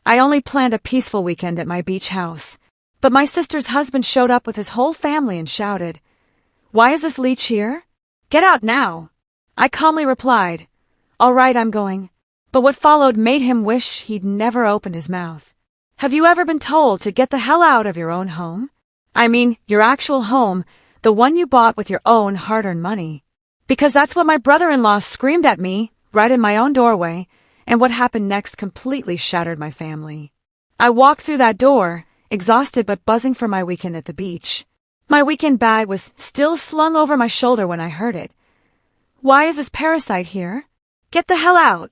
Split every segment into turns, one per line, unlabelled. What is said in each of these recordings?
I only planned a peaceful weekend at my beach house. But my sister's husband showed up with his whole family and shouted, "Why is this leech here? Get out now." I calmly replied, "All right, I'm going." But what followed made him wish he'd never opened his mouth. Have you ever been told to get the hell out of your own home? I mean, your actual home, the one you bought with your own hard-earned money. Because that's what my brother-in-law screamed at me, right in my own doorway, and what happened next completely shattered my family. I walked through that door, exhausted but buzzing for my weekend at the beach. My weekend bag was still slung over my shoulder when I heard it. "Why is this parasite here? Get the hell out."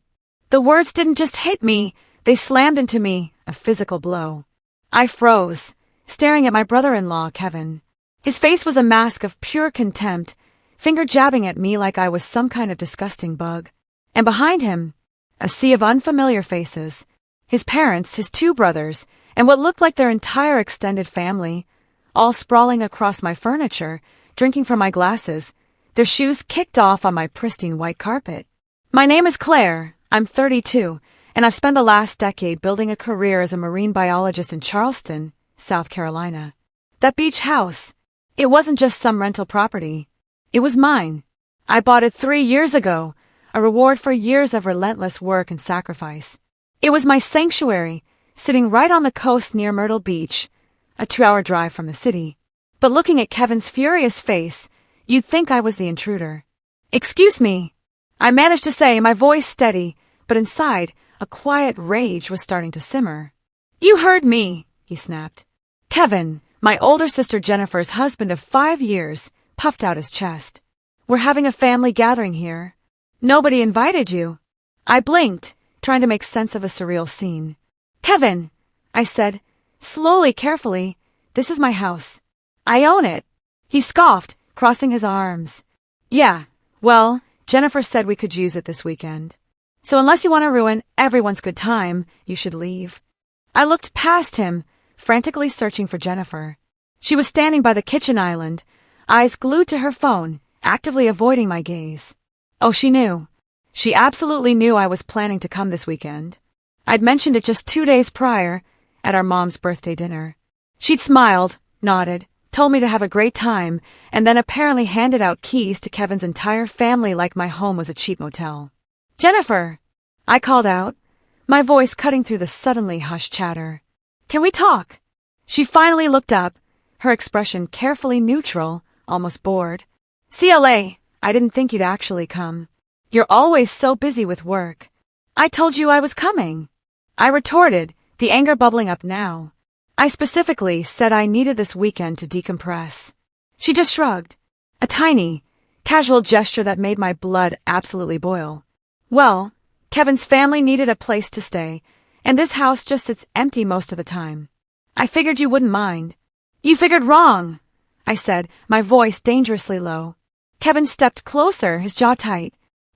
The words didn't just hit me, they slammed into me, a physical blow. I froze, staring at my brother-in-law, Kevin. His face was a mask of pure contempt, finger jabbing at me like I was some kind of disgusting bug. And behind him, a sea of unfamiliar faces. His parents, his two brothers, and what looked like their entire extended family, all sprawling across my furniture, drinking from my glasses, their shoes kicked off on my pristine white carpet. "My name is Claire. I'm 32, and I've spent the last decade building a career as a marine biologist in Charleston, South Carolina. That beach house, it wasn't just some rental property. It was mine. I bought it 3 years ago, a reward for years of relentless work and sacrifice. It was my sanctuary, sitting right on the coast near Myrtle Beach, a 2-hour drive from the city. But looking at Kevin's furious face, you'd think I was the intruder. "Excuse me," I managed to say, my voice steady, but inside, a quiet rage was starting to simmer. "You heard me," he snapped. Kevin, my older sister Jennifer's husband of 5 years, puffed out his chest. "We're having a family gathering here. Nobody invited you." I blinked, trying to make sense of a surreal scene. "Kevin," I said, slowly, carefully, "this is my house. I own it." He scoffed, crossing his arms. "Yeah, well, Jennifer said we could use it this weekend. So unless you want to ruin everyone's good time, you should leave." I looked past him, frantically searching for Jennifer. She was standing by the kitchen island, eyes glued to her phone, actively avoiding my gaze. Oh, she knew. She absolutely knew I was planning to come this weekend. I'd mentioned it just 2 days prior, at our mom's birthday dinner. She'd smiled, nodded, told me to have a great time, and then apparently handed out keys to Kevin's entire family like my home was a cheap motel. "Jennifer," I called out, my voice cutting through the suddenly hushed chatter. "Can we talk?" She finally looked up, her expression carefully neutral, almost bored. "CLA, I didn't think you'd actually come. You're always so busy with work." "I told you I was coming," I retorted, the anger bubbling up now. I specifically said I needed this weekend to decompress. She just shrugged, a tiny, casual gesture that made my blood absolutely boil. Well, Kevin's family needed a place to stay, and this house just sits empty most of the time. I figured you wouldn't mind. "You figured wrong," I said, my voice dangerously low. Kevin stepped closer, his jaw tight.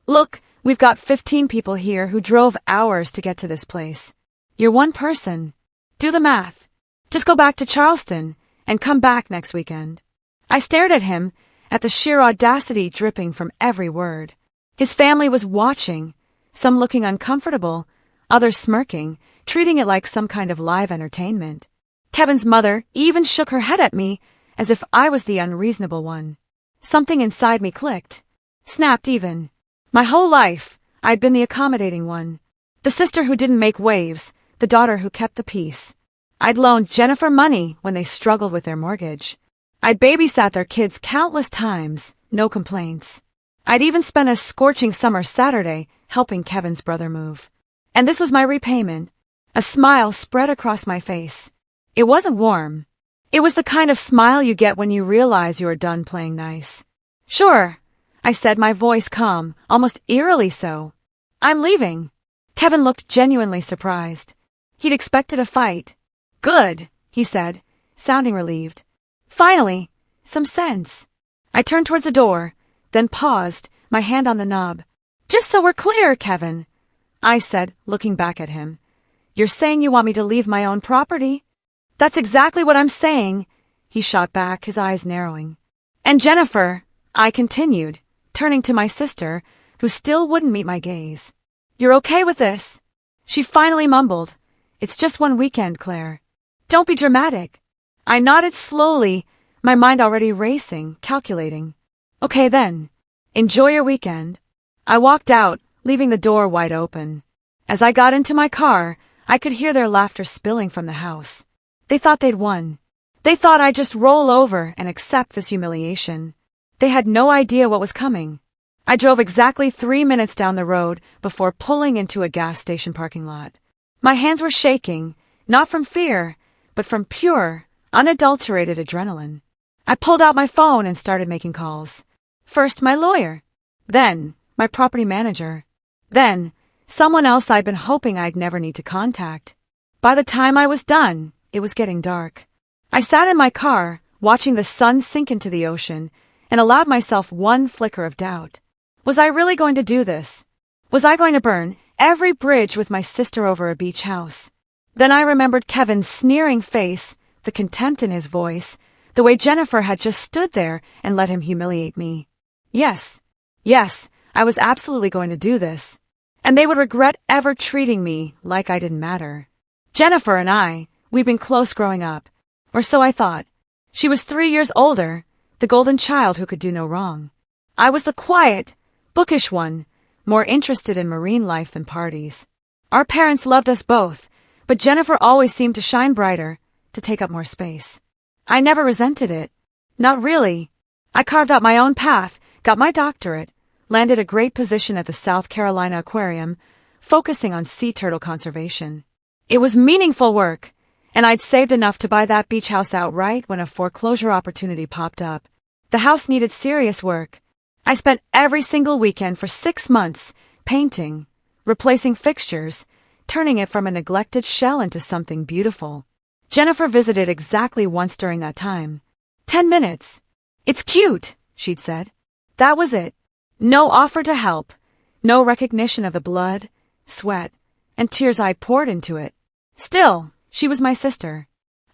"Look, we've got 15 people here who drove hours to get to this place. You're one person. Do the math. Just go back to Charleston and come back next weekend." I stared at him, at the sheer audacity dripping from every word. His family was watching, some looking uncomfortable, others smirking, treating it like some kind of live entertainment. Kevin's mother even shook her head at me, as if I was the unreasonable one. Something inside me clicked, snapped even. My whole life, I'd been the accommodating one. The sister who didn't make waves, the daughter who kept the peace. I'd loaned Jennifer money when they struggled with their mortgage. I'd babysat their kids countless times, no complaints. I'd even spent a scorching summer Saturday helping Kevin's brother move. And this was my repayment. A smile spread across my face. It wasn't warm. It was the kind of smile you get when you realize you are done playing nice. "Sure," I said, my voice calm, almost eerily so. "I'm leaving." Kevin looked genuinely surprised. He'd expected a fight. "Good," he said, sounding relieved. "Finally, some sense." I turned towards the door, then paused, my hand on the knob. "Just so we're clear, Kevin," I said, looking back at him. "You're saying you want me to leave my own property?" "That's exactly what I'm saying," he shot back, his eyes narrowing. "And Jennifer," I continued, turning to my sister, who still wouldn't meet my gaze. "You're okay with this?" She finally mumbled, It's just one weekend, Claire. Don't be dramatic. I nodded slowly, my mind already racing, calculating. Okay then. Enjoy your weekend. I walked out, leaving the door wide open. As I got into my car, I could hear their laughter spilling from the house. They thought they'd won. They thought I'd just roll over and accept this humiliation. They had no idea what was coming. I drove exactly 3 minutes down the road before pulling into a gas station parking lot. My hands were shaking, not from fear, but from pure, unadulterated adrenaline. I pulled out my phone and started making calls. First my lawyer, then my property manager, then someone else I'd been hoping I'd never need to contact. By the time I was done, it was getting dark. I sat in my car, watching the sun sink into the ocean, and allowed myself one flicker of doubt. Was I really going to do this? Was I going to burn every bridge with my sister over a beach house? Then I remembered Kevin's sneering face, the contempt in his voice, the way Jennifer had just stood there and let him humiliate me. Yes, I was absolutely going to do this. And they would regret ever treating me like I didn't matter. Jennifer and we'd been close growing up. Or so I thought. She was 3 years older, the golden child who could do no wrong. I was the quiet, bookish one, more interested in marine life than parties. Our parents loved us both, but Jennifer always seemed to shine brighter, to take up more space. I never resented it. Not really. I carved out my own path, got my doctorate, landed a great position at the South Carolina Aquarium, focusing on sea turtle conservation. It was meaningful work, and I'd saved enough to buy that beach house outright when a foreclosure opportunity popped up. The house needed serious work. I spent every single weekend for 6 months painting, replacing fixtures, turning it from a neglected shell into something beautiful. Jennifer visited exactly once during that time. 10 minutes. It's cute, she'd said. That was it. No offer to help, no recognition of the blood, sweat, and tears I poured into it. Still, she was my sister.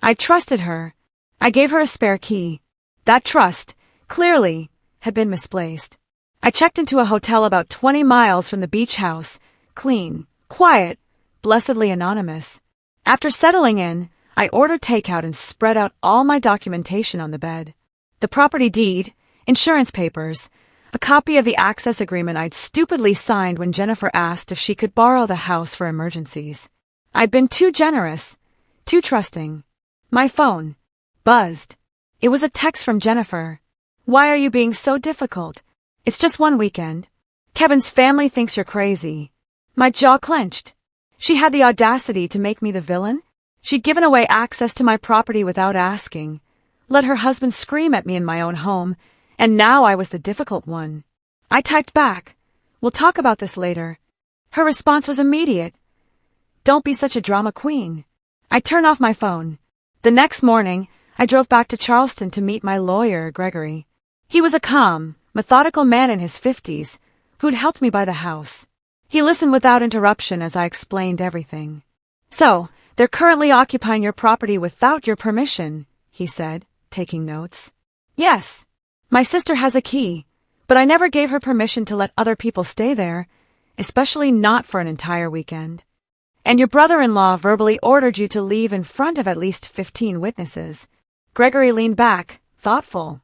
I trusted her. I gave her a spare key. That trust, clearly, had been misplaced. I checked into a hotel about 20 miles from the beach house, clean, quiet, blessedly anonymous. After settling in, I ordered takeout and spread out all my documentation on the bed. The property deed, insurance papers, a copy of the access agreement I'd stupidly signed when Jennifer asked if she could borrow the house for emergencies. I'd been too generous, too trusting. My phone buzzed. It was a text from Jennifer. Why are you being so difficult? It's just one weekend. Kevin's family thinks you're crazy. My jaw clenched. She had the audacity to make me the villain? She'd given away access to my property without asking, let her husband scream at me in my own home, and now I was the difficult one. I typed back, "We'll talk about this later." Her response was immediate. "Don't be such a drama queen." I turned off my phone. The next morning, I drove back to Charleston to meet my lawyer, Gregory. He was a calm, methodical man in his 50s, who'd helped me buy the house. He listened without interruption as I explained everything. "So, they're currently occupying your property without your permission," he said, taking notes. "Yes. My sister has a key, but I never gave her permission to let other people stay there, especially not for an entire weekend. And your brother-in-law verbally ordered you to leave in front of at least 15 witnesses." Gregory leaned back, thoughtful.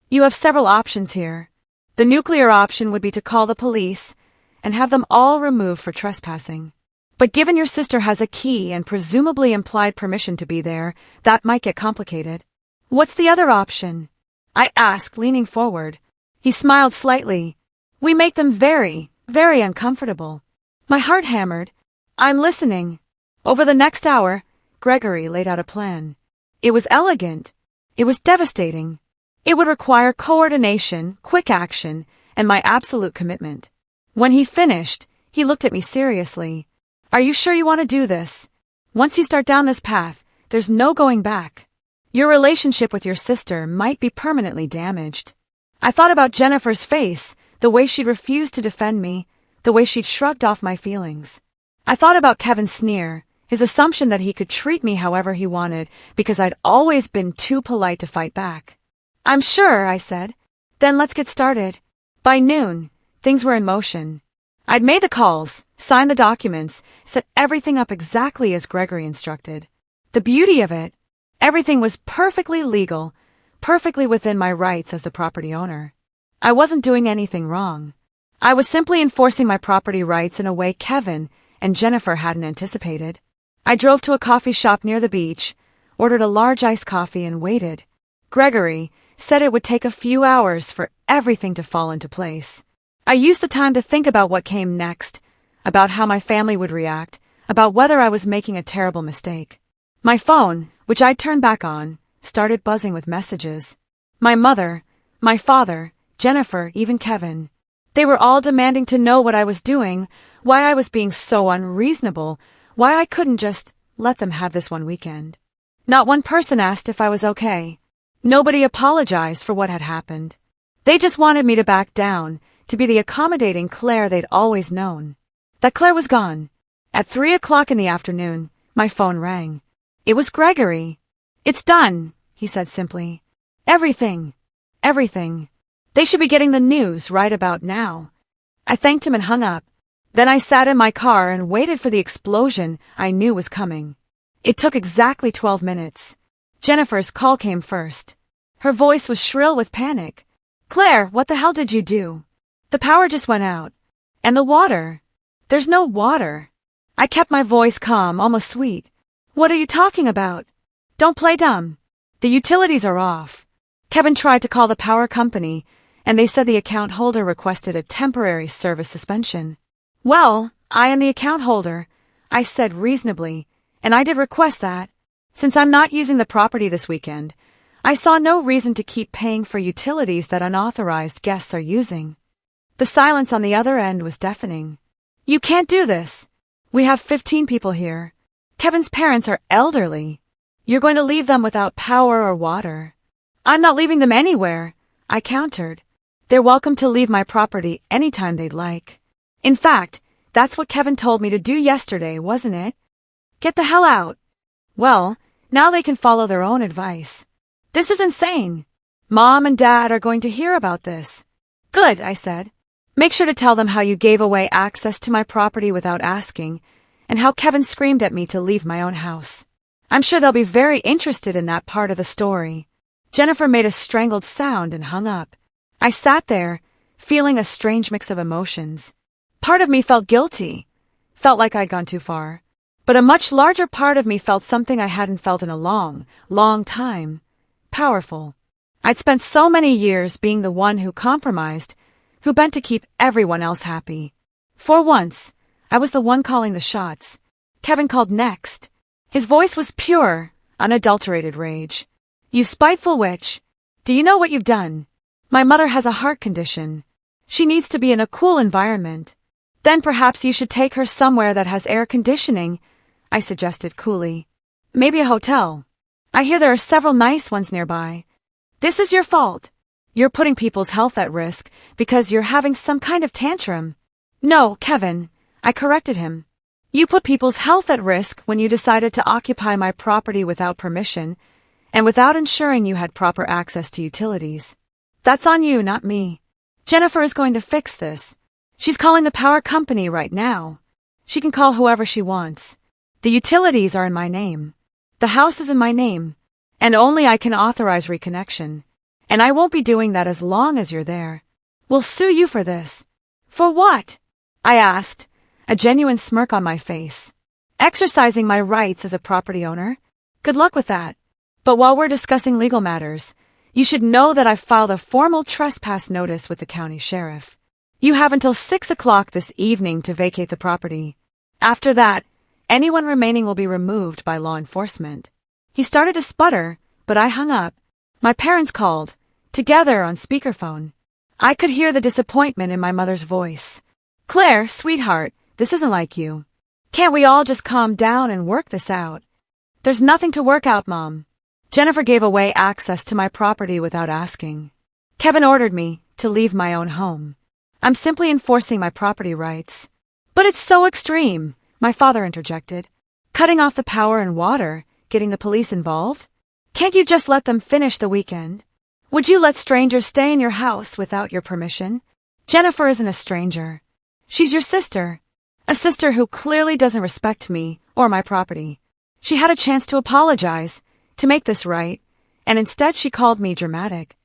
"You have several options here. The nuclear option would be to call the police and have them all removed for trespassing. But given your sister has a key and presumably implied permission to be there, that might get complicated." "What's the other option?" I asked, leaning forward. He smiled slightly. "We make them very, very uncomfortable." My heart hammered. "I'm listening." Over the next hour, Gregory laid out a plan. It was elegant. It was devastating. It would require coordination, quick action, and my absolute commitment. When he finished, he looked at me seriously. "Are you sure you want to do this? Once you start down this path, there's no going back. Your relationship with your sister might be permanently damaged." I thought about Jennifer's face, the way she'd refused to defend me, the way she'd shrugged off my feelings. I thought about Kevin's sneer, his assumption that he could treat me however he wanted because I'd always been too polite to fight back. "I'm sure," I said. "Then let's get started." By noon, things were in motion. I'd made the calls, signed the documents, set everything up exactly as Gregory instructed. The beauty of it, everything was perfectly legal, perfectly within my rights as the property owner. I wasn't doing anything wrong. I was simply enforcing my property rights in a way Kevin and Jennifer hadn't anticipated. I drove to a coffee shop near the beach, ordered a large iced coffee and waited. Gregory said it would take a few hours for everything to fall into place. I used the time to think about what came next, about how my family would react, about whether I was making a terrible mistake. My phone, which I'd turned back on, started buzzing with messages. My mother, my father, Jennifer, even Kevin. They were all demanding to know what I was doing, why I was being so unreasonable, why I couldn't just let them have this one weekend. Not one person asked if I was okay. Nobody apologized for what had happened. They just wanted me to back down, to be the accommodating Claire they'd always known. That Claire was gone. At 3 o'clock in the afternoon, my phone rang. It was Gregory. "It's done," he said simply. Everything. They should be getting the news right about now." I thanked him and hung up. Then I sat in my car and waited for the explosion I knew was coming. It took exactly 12 minutes. Jennifer's call came first. Her voice was shrill with panic. "Claire, what the hell did you do? The power just went out. And the water. There's no water." I kept my voice calm, almost sweet. "What are you talking about? Don't play dumb. The utilities are off." Kevin tried to call the power company, and they said the account holder requested a temporary service suspension. "Well, I am the account holder," I said reasonably, "and I did request that. Since I'm not using the property this weekend, I saw no reason to keep paying for utilities that unauthorized guests are using." The silence on the other end was deafening. "You can't do this. We have 15 people here. Kevin's parents are elderly. You're going to leave them without power or water." "I'm not leaving them anywhere," I countered. "They're welcome to leave my property anytime they'd like. In fact, that's what Kevin told me to do yesterday, wasn't it? Get the hell out." Well, now they can follow their own advice. "This is insane. Mom and Dad are going to hear about this." "Good," I said. "Make sure to tell them how you gave away access to my property without asking, and how Kevin screamed at me to leave my own house. I'm sure they'll be very interested in that part of the story." Jennifer made a strangled sound and hung up. I sat there, feeling a strange mix of emotions. Part of me felt guilty, felt like I'd gone too far. But a much larger part of me felt something I hadn't felt in a long, long time. Powerful. I'd spent so many years being the one who compromised, who bent to keep everyone else happy. For once, I was the one calling the shots. Kevin called next. His voice was pure, unadulterated rage. "You spiteful witch. Do you know what you've done? My mother has a heart condition. She needs to be in a cool environment. Then perhaps you should take her somewhere that has air conditioning," I suggested coolly. "Maybe a hotel. I hear there are several nice ones nearby. This is your fault. You're putting people's health at risk because you're having some kind of tantrum." "No, Kevin," I corrected him. "You put people's health at risk when you decided to occupy my property without permission and without ensuring you had proper access to utilities. That's on you, not me. Jennifer is going to fix this. She's calling the power company right now. She can call whoever she wants. The utilities are in my name. The house is in my name, and only I can authorize reconnection. And I won't be doing that as long as you're there. We'll sue you for this." "For what?" I asked, a genuine smirk on my face. "Exercising my rights as a property owner? Good luck with that. But while we're discussing legal matters, you should know that I've filed a formal trespass notice with the county sheriff. You have until 6 o'clock this evening to vacate the property. After that, anyone remaining will be removed by law enforcement." He started to sputter, but I hung up. My parents called, together on speakerphone. I could hear the disappointment in my mother's voice. "Claire, sweetheart, this isn't like you. Can't we all just calm down and work this out?" "There's nothing to work out, Mom. Jennifer gave away access to my property without asking. Kevin ordered me to leave my own home. I'm simply enforcing my property rights." "But it's so extreme," my father interjected. "Cutting off the power and water, getting the police involved? Can't you just let them finish the weekend? Would you let strangers stay in your house without your permission? Jennifer isn't a stranger. She's your sister. A sister who clearly doesn't respect me or my property. She had a chance to apologize, to make this right, and instead she called me dramatic.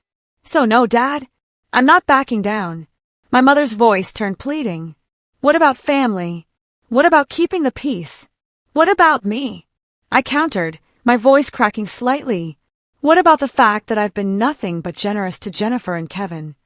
So no, Dad, I'm not backing down. My mother's voice turned pleading. What about family? What about keeping the peace? What about me? I countered, my voice cracking slightly. What about the fact that I've been nothing but generous to Jennifer and Kevin?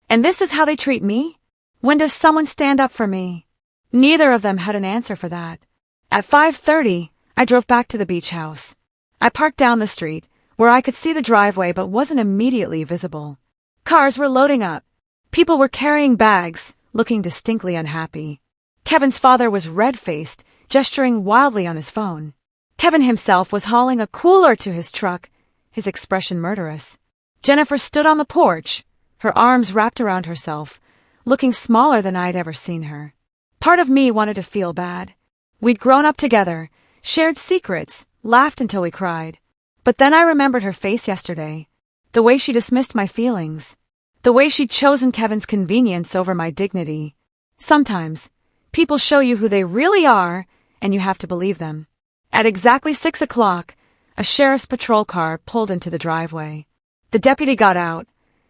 And this is how they treat me? When does someone stand up for me? Neither of them had an answer for that. At 5:30, I drove back to the beach house. I parked down the street, where I could see the driveway but wasn't immediately visible. Cars were loading up. People were carrying bags, looking distinctly unhappy. Kevin's father was red-faced, gesturing wildly on his phone. Kevin himself was hauling a cooler to his truck, his expression murderous. Jennifer stood on the porch, her arms wrapped around herself, looking smaller than I'd ever seen her. Part of me wanted to feel bad. We'd grown up together, shared secrets, laughed until we cried. But then I remembered her face yesterday, the way she dismissed my feelings, the way she'd chosen Kevin's convenience over my dignity. Sometimes, people show you who they really are, and you have to believe them. At exactly 6 o'clock, a sheriff's patrol car pulled into the driveway. The deputy got out,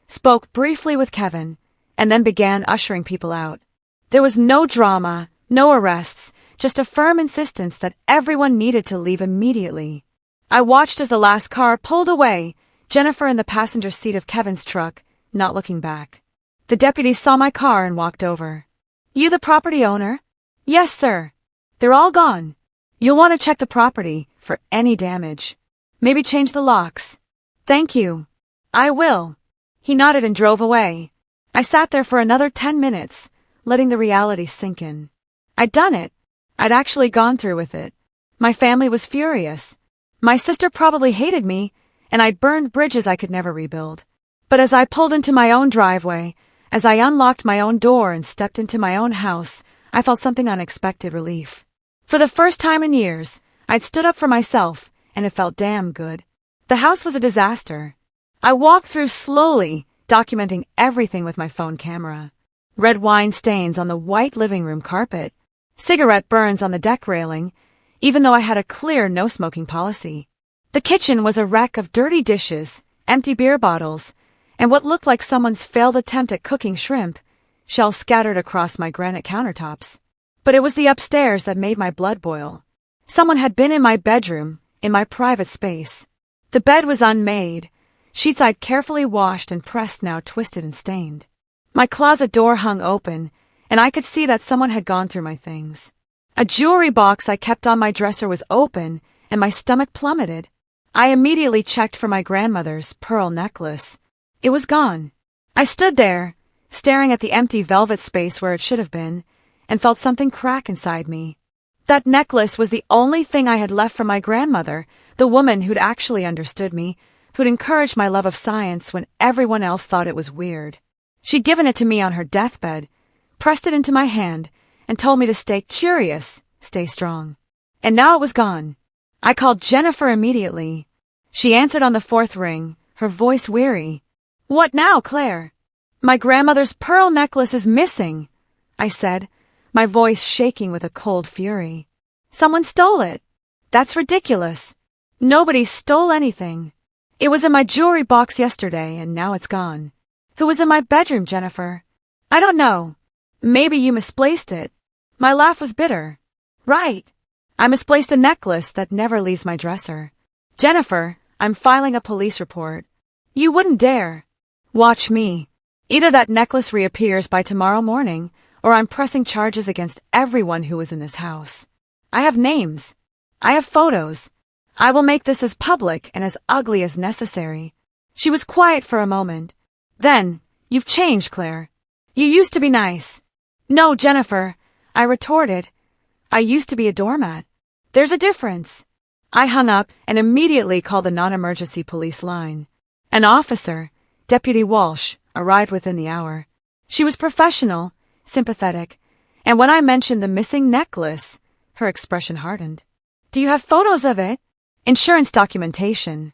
spoke briefly with Kevin, and then began ushering people out. There was no drama, no arrests, just a firm insistence that everyone needed to leave immediately. I watched as the last car pulled away, Jennifer in the passenger seat of Kevin's truck, not looking back. The deputy saw my car and walked over. You the property owner? Yes, sir. They're all gone. You'll want to check the property for any damage. Maybe change the locks. Thank you. I will. He nodded and drove away. I sat there for another 10 minutes, letting the reality sink in. I'd done it. I'd actually gone through with it. My family was furious. My sister probably hated me, and I'd burned bridges I could never rebuild. But as I pulled into my own driveway, as I unlocked my own door and stepped into my own house, I felt something unexpected relief. For the first time in years, I'd stood up for myself, and it felt damn good. The house was a disaster. I walked through slowly, documenting everything with my phone camera. Red wine stains on the white living room carpet, cigarette burns on the deck railing, even though I had a clear no-smoking policy. The kitchen was a wreck of dirty dishes, empty beer bottles, and what looked like someone's failed attempt at cooking shrimp, shells scattered across my granite countertops. But it was the upstairs that made my blood boil. Someone had been in my bedroom, in my private space. The bed was unmade, sheets I'd carefully washed and pressed now twisted and stained. My closet door hung open, and I could see that someone had gone through my things. A jewelry box I kept on my dresser was open, and my stomach plummeted. I immediately checked for my grandmother's pearl necklace. It was gone. I stood there, staring at the empty velvet space where it should have been, and felt something crack inside me. That necklace was the only thing I had left from my grandmother, the woman who'd actually understood me, who'd encouraged my love of science when everyone else thought it was weird. She'd given it to me on her deathbed, pressed it into my hand, and told me to stay curious, stay strong. And now it was gone. I called Jennifer immediately. She answered on the 4th ring, her voice weary. What now, Claire? My grandmother's pearl necklace is missing, I said, my voice shaking with a cold fury. Someone stole it. That's ridiculous. Nobody stole anything. It was in my jewelry box yesterday, and now it's gone. Who was in my bedroom, Jennifer? I don't know. Maybe you misplaced it. My laugh was bitter. Right. I misplaced a necklace that never leaves my dresser. Jennifer, I'm filing a police report. You wouldn't dare. Watch me. Either that necklace reappears by tomorrow morning, or I'm pressing charges against everyone who was in this house. I have names. I have photos. I will make this as public and as ugly as necessary. She was quiet for a moment. Then, you've changed, Claire. You used to be nice. No, Jennifer, I retorted. I used to be a doormat. There's a difference. I hung up and immediately called the non-emergency police line. An officer, Deputy Walsh, arrived within the hour. She was professional, sympathetic, and when I mentioned the missing necklace, her expression hardened. Do you have photos of it? Insurance documentation.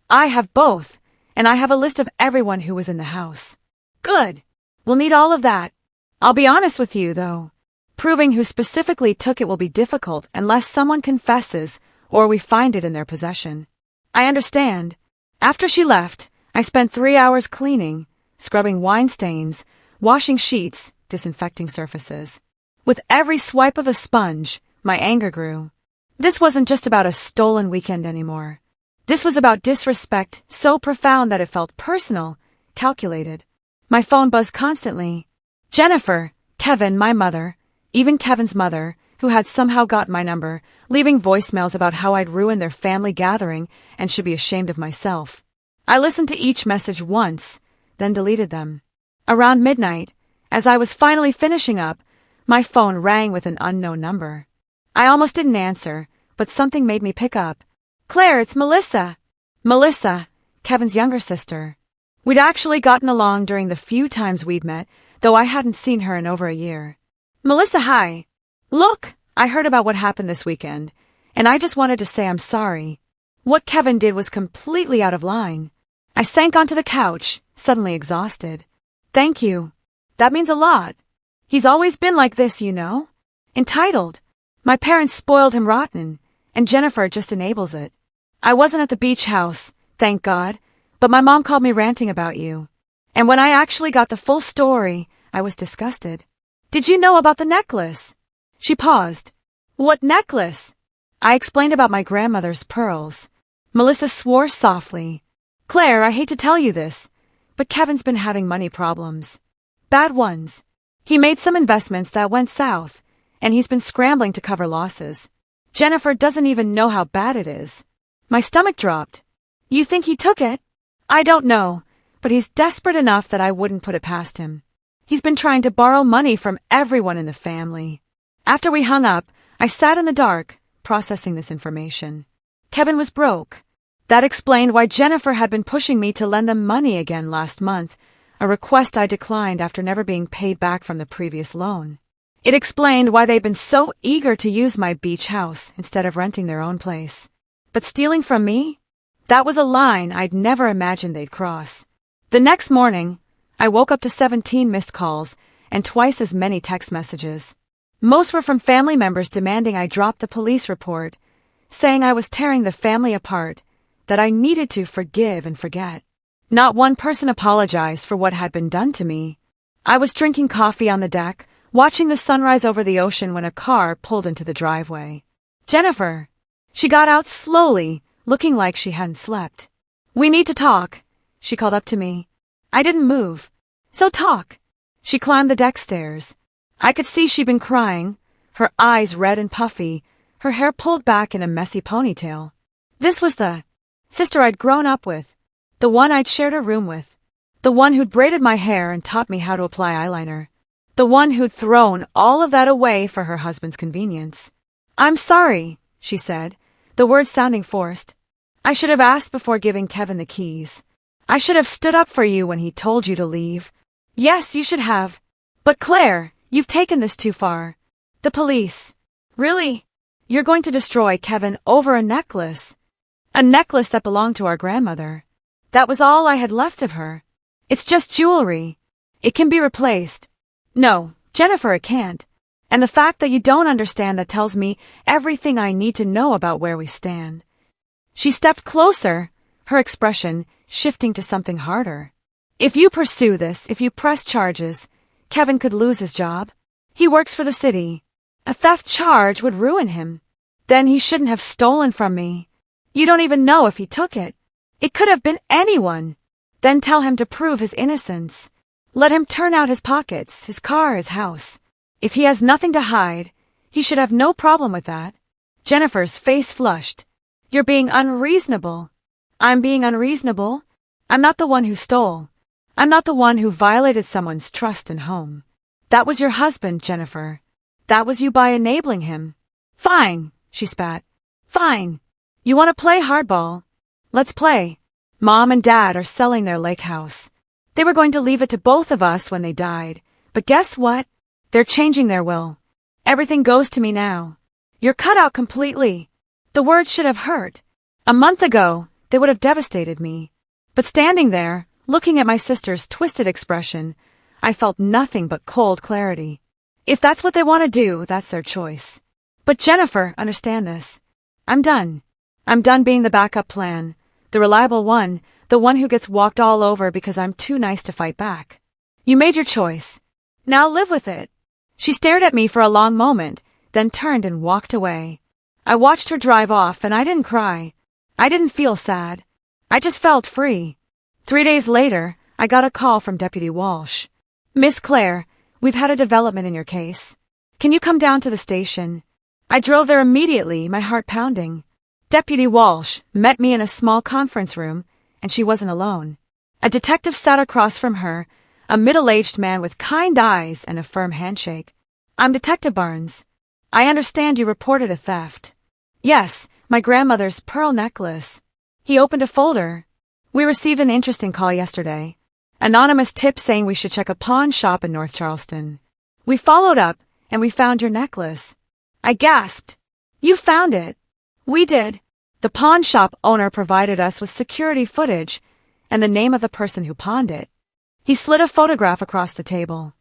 I have both, and I have a list of everyone who was in the house. Good. We'll need all of that. I'll be honest with you, though. Proving who specifically took it will be difficult unless someone confesses or we find it in their possession. I understand. After she left, I spent 3 hours cleaning, scrubbing wine stains, washing sheets, disinfecting surfaces. With every swipe of a sponge, my anger grew. This wasn't just about a stolen weekend anymore. This was about disrespect so profound that it felt personal, calculated. My phone buzzed constantly. Jennifer, Kevin, my mother, even Kevin's mother, who had somehow got my number, leaving voicemails about how I'd ruined their family gathering and should be ashamed of myself. I listened to each message once, then deleted them. Around midnight, as I was finally finishing up, my phone rang with an unknown number. I almost didn't answer, but something made me pick up. Claire, it's Melissa. Melissa, Kevin's younger sister. We'd actually gotten along during the few times we'd met, though I hadn't seen her in over a year. Melissa, hi. Look, I heard about what happened this weekend, and I just wanted to say I'm sorry. What Kevin did was completely out of line. I sank onto the couch, suddenly exhausted. Thank you. That means a lot. He's always been like this, you know? Entitled. My parents spoiled him rotten, and Jennifer just enables it. I wasn't at the beach house, thank God, but my mom called me ranting about you. And when I actually got the full story, I was disgusted. Did you know about the necklace? She paused. What necklace? I explained about my grandmother's pearls. Melissa swore softly. Claire, I hate to tell you this, but Kevin's been having money problems. Bad ones. He made some investments that went south, and he's been scrambling to cover losses. Jennifer doesn't even know how bad it is. My stomach dropped. You think he took it? I don't know, but he's desperate enough that I wouldn't put it past him. He's been trying to borrow money from everyone in the family. After we hung up, I sat in the dark, processing this information. Kevin was broke. That explained why Jennifer had been pushing me to lend them money again last month, a request I declined after never being paid back from the previous loan. It explained why they'd been so eager to use my beach house instead of renting their own place. But stealing from me? That was a line I'd never imagined they'd cross. The next morning, I woke up to 17 missed calls and twice as many text messages. Most were from family members demanding I drop the police report, saying I was tearing the family apart, that I needed to forgive and forget. Not one person apologized for what had been done to me. I was drinking coffee on the deck, watching the sunrise over the ocean when a car pulled into the driveway. Jennifer. She got out slowly, looking like she hadn't slept. We need to talk, she called up to me. I didn't move. So talk. She climbed the deck stairs. I could see she'd been crying, her eyes red and puffy, her hair pulled back in a messy ponytail. This was the sister I'd grown up with, the one I'd shared a room with, the one who'd braided my hair and taught me how to apply eyeliner, the one who'd thrown all of that away for her husband's convenience. I'm sorry, she said, the words sounding forced. I should have asked before giving Kevin the keys. I should have stood up for you when he told you to leave. Yes, you should have. But Claire, you've taken this too far. The police. Really? You're going to destroy Kevin over a necklace. A necklace that belonged to our grandmother. That was all I had left of her. It's just jewelry. It can be replaced. No, Jennifer, it can't. And the fact that you don't understand that tells me everything I need to know about where we stand. She stepped closer, her expression shifting to something harder. If you pursue this, if you press charges, Kevin could lose his job. He works for the city. A theft charge would ruin him. Then he shouldn't have stolen from me. You don't even know if he took it. It could have been anyone. Then tell him to prove his innocence. Let him turn out his pockets, his car, his house. If he has nothing to hide, he should have no problem with that. Jennifer's face flushed. You're being unreasonable. I'm being unreasonable? I'm not the one who stole. I'm not the one who violated someone's trust and home. That was your husband, Jennifer. That was you by enabling him. Fine, she spat. Fine. You want to play hardball? Let's play. Mom and Dad are selling their lake house. They were going to leave it to both of us when they died. But guess what? They're changing their will. Everything goes to me now. You're cut out completely. The words should have hurt. A month ago, they would have devastated me. But standing there, looking at my sister's twisted expression, I felt nothing but cold clarity. If that's what they want to do, that's their choice. But Jennifer, understand this. I'm done. I'm done being the backup plan, the reliable one, the one who gets walked all over because I'm too nice to fight back. You made your choice. Now live with it. She stared at me for a long moment, then turned and walked away. I watched her drive off and I didn't cry. I didn't feel sad. I just felt free. 3 days later, I got a call from Deputy Walsh. Miss Claire, we've had a development in your case. Can you come down to the station? I drove there immediately, my heart pounding. Deputy Walsh met me in a small conference room, and she wasn't alone. A detective sat across from her, a middle-aged man with kind eyes and a firm handshake. I'm Detective Barnes. I understand you reported a theft. Yes, my grandmother's pearl necklace. He opened a folder. We received an interesting call yesterday. Anonymous tip saying we should check a pawn shop in North Charleston. We followed up, and we found your necklace. I gasped. You found it. We did. The pawn shop owner provided us with security footage and the name of the person who pawned it. He slid a photograph across the table.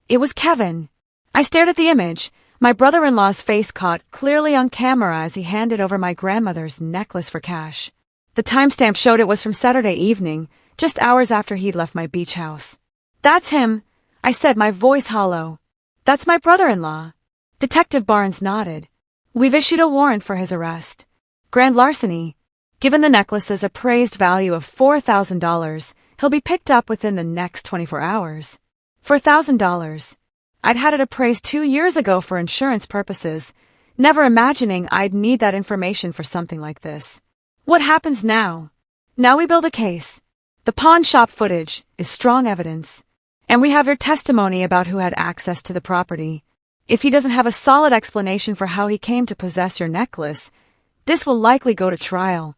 It was Kevin. I stared at the image, my brother-in-law's face caught clearly on camera as he handed over my grandmother's necklace for cash. The timestamp showed it was from Saturday evening, just hours after he'd left my beach house. That's him, I said, my voice hollow. That's my brother-in-law. Detective Barnes nodded. We've issued a warrant for his arrest. Grand larceny. Given the necklace's appraised value of $4,000, he'll be picked up within the next 24 hours. For $1,000. I'd had it appraised 2 years ago for insurance purposes, never imagining I'd need that information for something like this. What happens now? Now we build a case. The pawn shop footage is strong evidence. And we have your testimony about who had access to the property. If he doesn't have a solid explanation for how he came to possess your necklace, this will likely go to trial.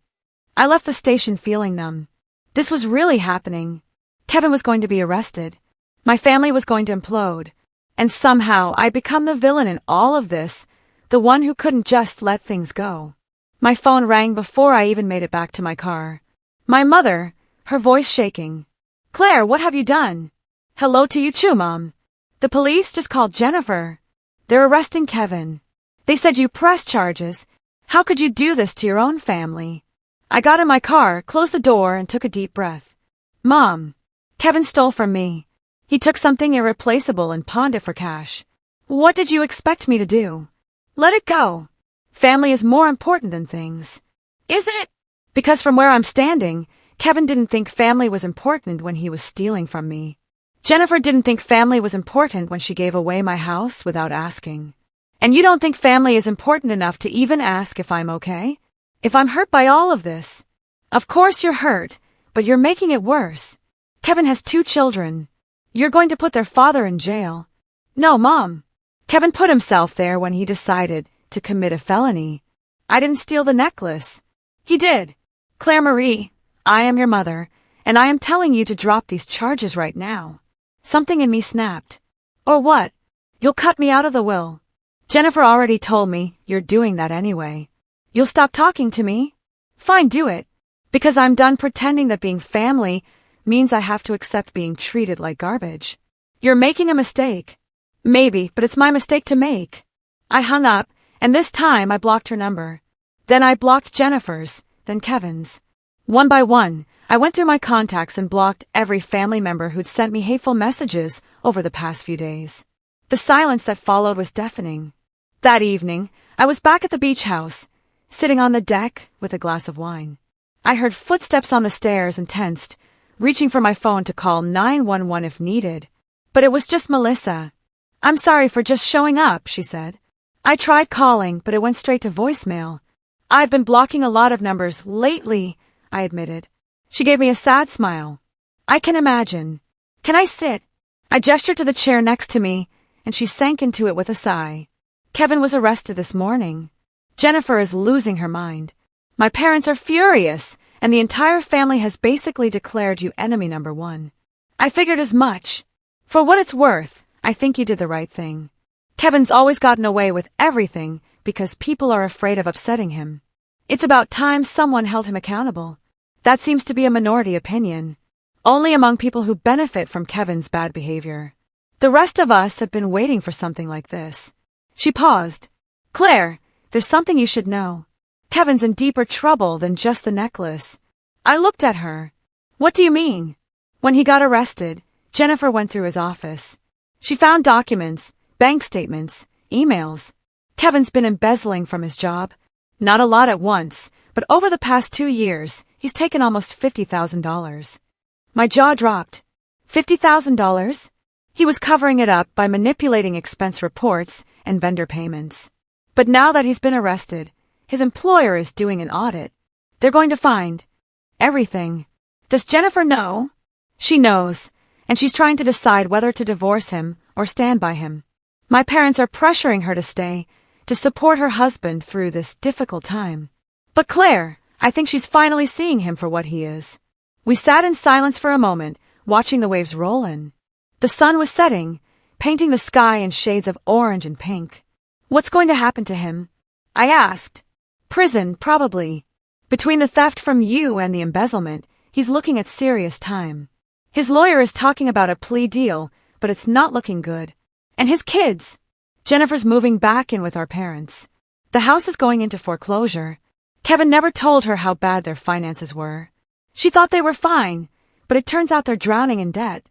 I left the station feeling numb. This was really happening. Kevin was going to be arrested. My family was going to implode. And somehow I'd become the villain in all of this, the one who couldn't just let things go. My phone rang before I even made it back to my car. My mother, her voice shaking. Claire, what have you done? Hello to you too, Mom. The police just called Jennifer. They're arresting Kevin. They said you pressed charges. How could you do this to your own family? I got in my car, closed the door, and took a deep breath. Mom, Kevin stole from me. He took something irreplaceable and pawned it for cash. What did you expect me to do? Let it go. Family is more important than things. Is it? Because from where I'm standing, Kevin didn't think family was important when he was stealing from me. Jennifer didn't think family was important when she gave away my house without asking. And you don't think family is important enough to even ask if I'm okay? If I'm hurt by all of this? Of course you're hurt, but you're making it worse. Kevin has 2 children. You're going to put their father in jail. No, Mom. Kevin put himself there when he decided to commit a felony. I didn't steal the necklace. He did. Claire Marie, I am your mother, and I am telling you to drop these charges right now. Something in me snapped. Or what? You'll cut me out of the will. Jennifer already told me you're doing that anyway. You'll stop talking to me? Fine, do it. Because I'm done pretending that being family means I have to accept being treated like garbage. You're making a mistake. Maybe, but it's my mistake to make. I hung up, and this time I blocked her number. Then I blocked Jennifer's, then Kevin's. One by one, I went through my contacts and blocked every family member who'd sent me hateful messages over the past few days. The silence that followed was deafening. That evening, I was back at the beach house, sitting on the deck with a glass of wine. I heard footsteps on the stairs and tensed, reaching for my phone to call 911 if needed. But it was just Melissa. I'm sorry for just showing up, she said. I tried calling, but it went straight to voicemail. I've been blocking a lot of numbers lately, I admitted. She gave me a sad smile. I can imagine. Can I sit? I gestured to the chair next to me, and she sank into it with a sigh. Kevin was arrested this morning. Jennifer is losing her mind. My parents are furious, and the entire family has basically declared you enemy number 1. I figured as much. For what it's worth, I think you did the right thing. Kevin's always gotten away with everything because people are afraid of upsetting him. It's about time someone held him accountable. That seems to be a minority opinion. Only among people who benefit from Kevin's bad behavior. The rest of us have been waiting for something like this. She paused. Claire, there's something you should know. Kevin's in deeper trouble than just the necklace. I looked at her. What do you mean? When he got arrested, Jennifer went through his office. She found documents, bank statements, emails. Kevin's been embezzling from his job. Not a lot at once, but over the past 2 years, he's taken almost $50,000. My jaw dropped. $50,000? He was covering it up by manipulating expense reports and vendor payments. But now that he's been arrested, his employer is doing an audit. They're going to find everything. Does Jennifer know? She knows, and she's trying to decide whether to divorce him or stand by him. My parents are pressuring her to stay, to support her husband through this difficult time. But Claire, I think she's finally seeing him for what he is. We sat in silence for a moment, watching the waves roll in. The sun was setting, painting the sky in shades of orange and pink. What's going to happen to him? I asked. Prison, probably. Between the theft from you and the embezzlement, he's looking at serious time. His lawyer is talking about a plea deal, but it's not looking good. And his kids. Jennifer's moving back in with our parents. The house is going into foreclosure. Kevin never told her how bad their finances were. She thought they were fine, but it turns out they're drowning in debt.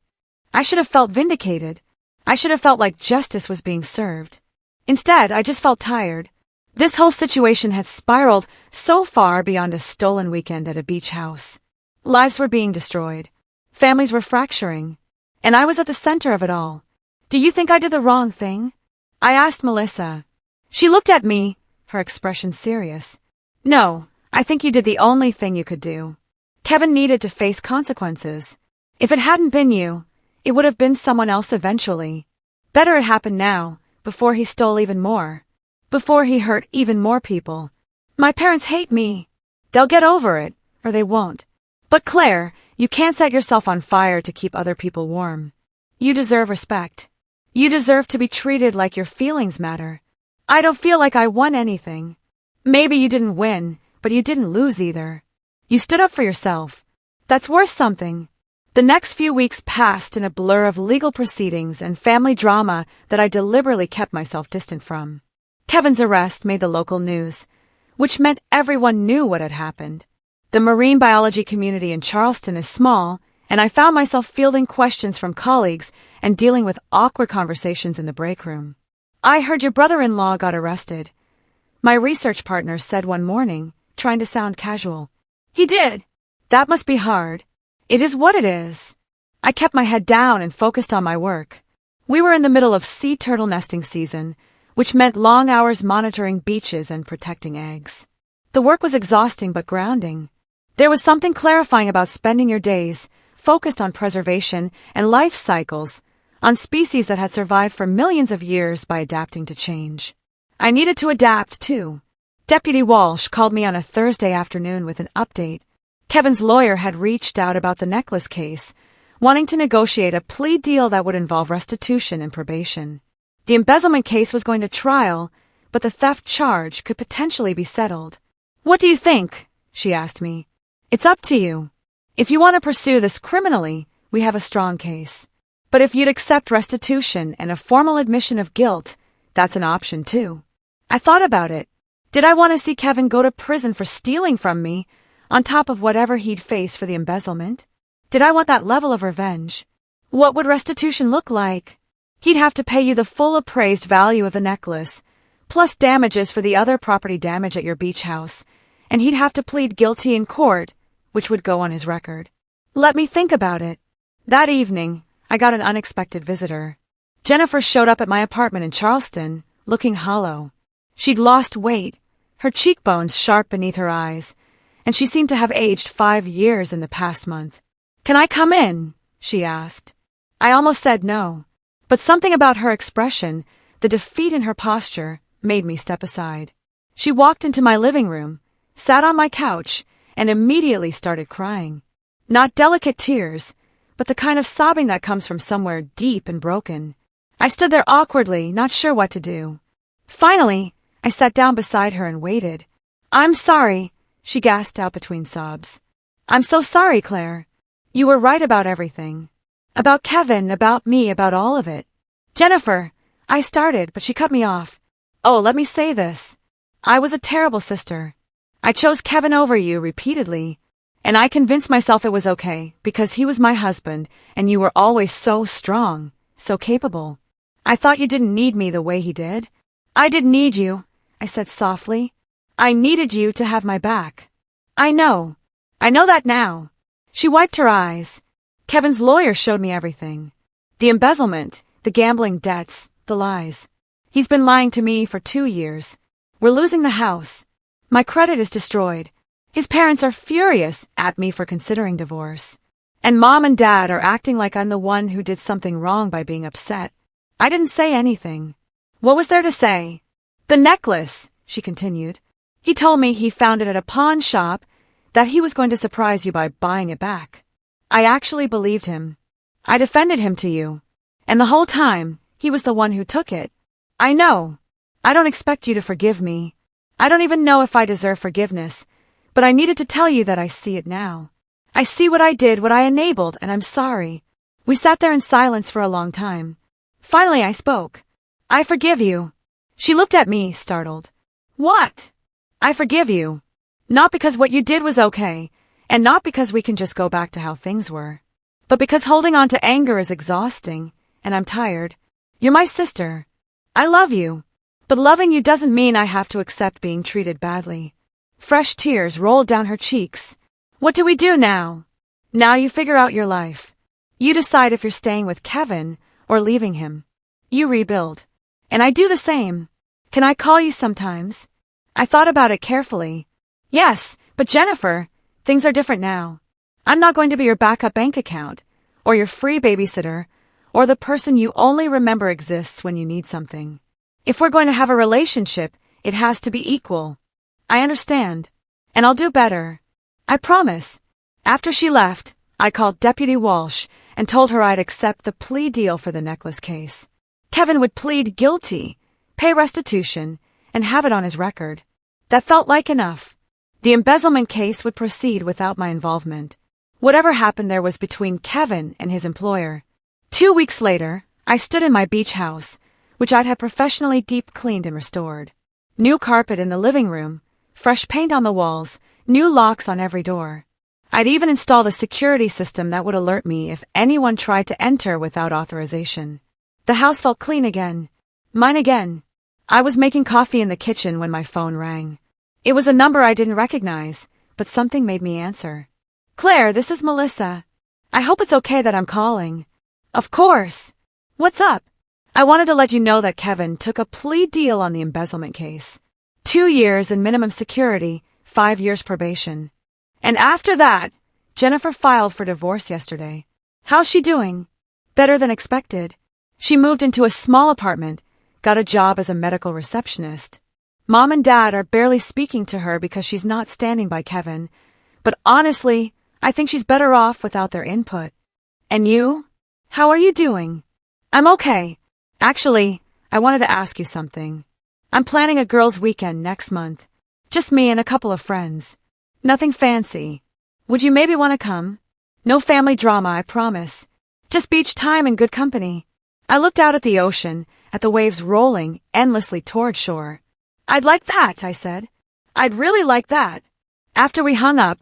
I should have felt vindicated. I should have felt like justice was being served. Instead, I just felt tired. This whole situation had spiraled so far beyond a stolen weekend at a beach house. Lives were being destroyed. Families were fracturing. And I was at the center of it all. Do you think I did the wrong thing? I asked Melissa. She looked at me, her expression serious. No, I think you did the only thing you could do. Kevin needed to face consequences. If it hadn't been you, it would have been someone else eventually. Better it happened now, before he stole even more. Before he hurt even more people. My parents hate me. They'll get over it, or they won't. But Claire, you can't set yourself on fire to keep other people warm. You deserve respect. You deserve to be treated like your feelings matter. I don't feel like I won anything. Maybe you didn't win, but you didn't lose either. You stood up for yourself. That's worth something. The next few weeks passed in a blur of legal proceedings and family drama that I deliberately kept myself distant from. Kevin's arrest made the local news, which meant everyone knew what had happened. The marine biology community in Charleston is small, and I found myself fielding questions from colleagues and dealing with awkward conversations in the break room. I heard your brother-in-law got arrested. My research partner said one morning, trying to sound casual. He did. That must be hard. It is what it is. I kept my head down and focused on my work. We were in the middle of sea turtle nesting season, which meant long hours monitoring beaches and protecting eggs. The work was exhausting but grounding. There was something clarifying about spending your days focused on preservation and life cycles, on species that had survived for millions of years by adapting to change. I needed to adapt, too. Deputy Walsh called me on a Thursday afternoon with an update. Kevin's lawyer had reached out about the necklace case, wanting to negotiate a plea deal that would involve restitution and probation. The embezzlement case was going to trial, but the theft charge could potentially be settled. What do you think? She asked me. It's up to you. If you want to pursue this criminally, we have a strong case. But if you'd accept restitution and a formal admission of guilt, that's an option too. I thought about it. Did I want to see Kevin go to prison for stealing from me, on top of whatever he'd face for the embezzlement? Did I want that level of revenge? What would restitution look like? He'd have to pay you the full appraised value of the necklace, plus damages for the other property damage at your beach house, and he'd have to plead guilty in court, which would go on his record. Let me think about it. That evening, I got an unexpected visitor. Jennifer showed up at my apartment in Charleston, looking hollow. She'd lost weight, her cheekbones sharp beneath her eyes, and she seemed to have aged 5 years in the past month. Can I come in? She asked. I almost said no, but something about her expression, the defeat in her posture, made me step aside. She walked into my living room, sat on my couch, and immediately started crying. Not delicate tears, but the kind of sobbing that comes from somewhere deep and broken. I stood there awkwardly, not sure what to do. Finally, I sat down beside her and waited. I'm sorry, she gasped out between sobs. I'm so sorry, Claire. You were right about everything. About Kevin, about me, about all of it. Jennifer, I started, but she cut me off. Oh, let me say this. I was a terrible sister. I chose Kevin over you repeatedly, and I convinced myself it was okay because he was my husband and you were always so strong, so capable. I thought you didn't need me the way he did. I did need you, I said softly. I needed you to have my back. I know that now. She wiped her eyes. Kevin's lawyer showed me everything. The embezzlement, the gambling debts, the lies. He's been lying to me for 2 years. We're losing the house. My credit is destroyed. His parents are furious at me for considering divorce. And Mom and Dad are acting like I'm the one who did something wrong by being upset. I didn't say anything. What was there to say? The necklace, she continued. He told me he found it at a pawn shop, that he was going to surprise you by buying it back. I actually believed him. I defended him to you. And the whole time, he was the one who took it. I know. I don't expect you to forgive me. I don't even know if I deserve forgiveness, but I needed to tell you that I see it now. I see what I did, what I enabled, and I'm sorry. We sat there in silence for a long time. Finally, I spoke. I forgive you. She looked at me, startled. What? I forgive you. Not because what you did was okay, and not because we can just go back to how things were, but because holding on to anger is exhausting, and I'm tired. You're my sister. I love you. But loving you doesn't mean I have to accept being treated badly. Fresh tears rolled down her cheeks. What do we do now? Now you figure out your life. You decide if you're staying with Kevin or leaving him. You rebuild. And I do the same. Can I call you sometimes? I thought about it carefully. Yes, but Jennifer, things are different now. I'm not going to be your backup bank account, or your free babysitter, or the person you only remember exists when you need something. If we're going to have a relationship, it has to be equal. I understand. And I'll do better. I promise. After she left, I called Deputy Walsh and told her I'd accept the plea deal for the necklace case. Kevin would plead guilty, pay restitution, and have it on his record. That felt like enough. The embezzlement case would proceed without my involvement. Whatever happened there was between Kevin and his employer. 2 weeks later, I stood in my beach house, which I'd had professionally deep cleaned and restored. New carpet in the living room, fresh paint on the walls, new locks on every door. I'd even installed a security system that would alert me if anyone tried to enter without authorization. The house felt clean again. Mine again. I was making coffee in the kitchen when my phone rang. It was a number I didn't recognize, but something made me answer. Claire, this is Melissa. I hope it's okay that I'm calling. Of course. What's up? I wanted to let you know that Kevin took a plea deal on the embezzlement case. 2 years in minimum security, 5 years probation. And after that, Jennifer filed for divorce yesterday. How's she doing? Better than expected. She moved into a small apartment, got a job as a medical receptionist. Mom and Dad are barely speaking to her because she's not standing by Kevin, but honestly, I think she's better off without their input. And you? How are you doing? I'm okay. Actually, I wanted to ask you something. I'm planning a girls' weekend next month. Just me and a couple of friends. Nothing fancy. Would you maybe want to come? No family drama, I promise. Just beach time and good company. I looked out at the ocean, at the waves rolling endlessly toward shore. I'd like that, I said. I'd really like that. After we hung up,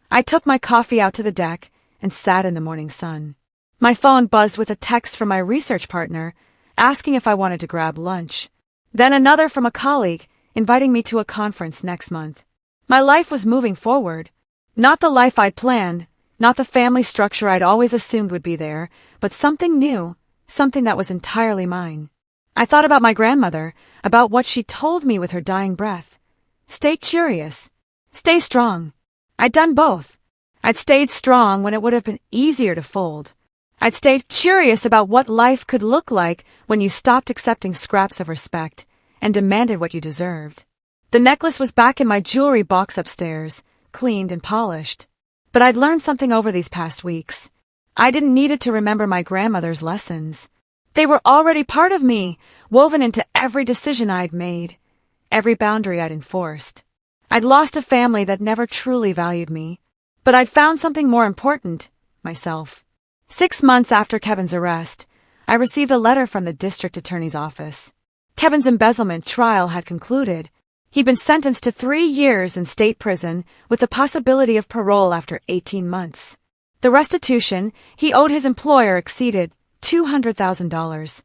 I took my coffee out to the deck and sat in the morning sun. My phone buzzed with a text from my research partner, asking if I wanted to grab lunch. Then another from a colleague, inviting me to a conference next month. My life was moving forward. Not the life I'd planned, not the family structure I'd always assumed would be there, but something new, something that was entirely mine. I thought about my grandmother, about what she told me with her dying breath. Stay curious. Stay strong. I'd done both. I'd stayed strong when it would have been easier to fold. I'd stayed curious about what life could look like when you stopped accepting scraps of respect and demanded what you deserved. The necklace was back in my jewelry box upstairs, cleaned and polished. But I'd learned something over these past weeks. I didn't need it to remember my grandmother's lessons. They were already part of me, woven into every decision I'd made, every boundary I'd enforced. I'd lost a family that never truly valued me, but I'd found something more important, myself. 6 months after Kevin's arrest, I received a letter from the district attorney's office. Kevin's embezzlement trial had concluded. He'd been sentenced to 3 years in state prison with the possibility of parole after 18 months. The restitution he owed his employer exceeded $200,000,